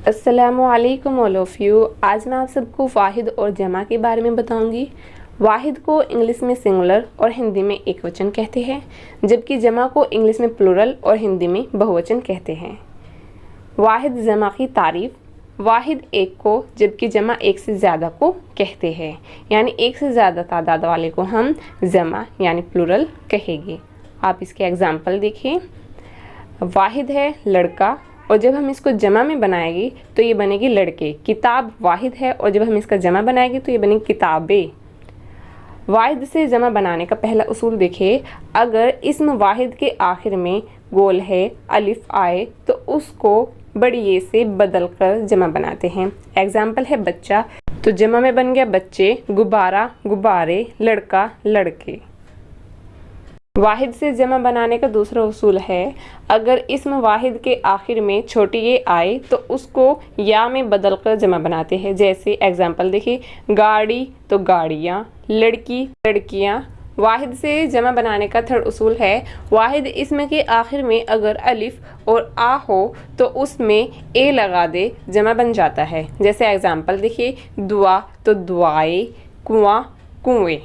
अस्सलामुअलैकुम all of you. आज मैं आप सबको वाहिद और जमा के बारे में बताऊंगी। वाहिद को इंग्लिश में सिंगुलर और हिंदी में एकवचन कहते हैं, जबकि जमा को इंग्लिश में प्लूरल और हिंदी में बहुवचन कहते हैं। वाहिद जमा की तारीफ, वाहिद एक को जबकि जमा एक से ज़्यादा को कहते हैं, यानी एक से ज़्यादा तादाद वाले को हम जमा यानी प्लूरल कहेंगे। आप इसके एग्जाम्पल देखिए। वाहिद है लड़का, और जब हम इसको जमा में बनाएंगे तो ये बनेगी लड़के। किताब वाहिद है, और जब हम इसका जमा बनाएंगे तो ये बनेगी किताबें। वाहिद से जमा बनाने का पहला उसूल देखिए। अगर इस्म वाहिद के आखिर में गोल है अलिफ आए तो उसको बड़ी ये से बदल कर जमा बनाते हैं। एग्जाम्पल है बच्चा, तो जमा में बन गया बच्चे, गुब्बारा गुब्बारे, लड़का लड़के। वाहिद से जमा बनाने का दूसरा उसूल है, अगर इस्म वाहिद के आखिर में छोटी ये आए तो उसको या में बदल कर जमा बनाते हैं। जैसे एग्जाम्पल देखिए, गाड़ी तो गाड़ियाँ, लड़की लड़कियाँ। वाहिद से जमा बनाने का थर्ड उसूल है, वाहिद इस्म के आखिर में अगर अलिफ और आ हो तो उसमें ए लगा दे, जमा बन जाता है। जैसे एग्जाम्पल देखिए, दुआ तो दुआएं, कुआं कुएं।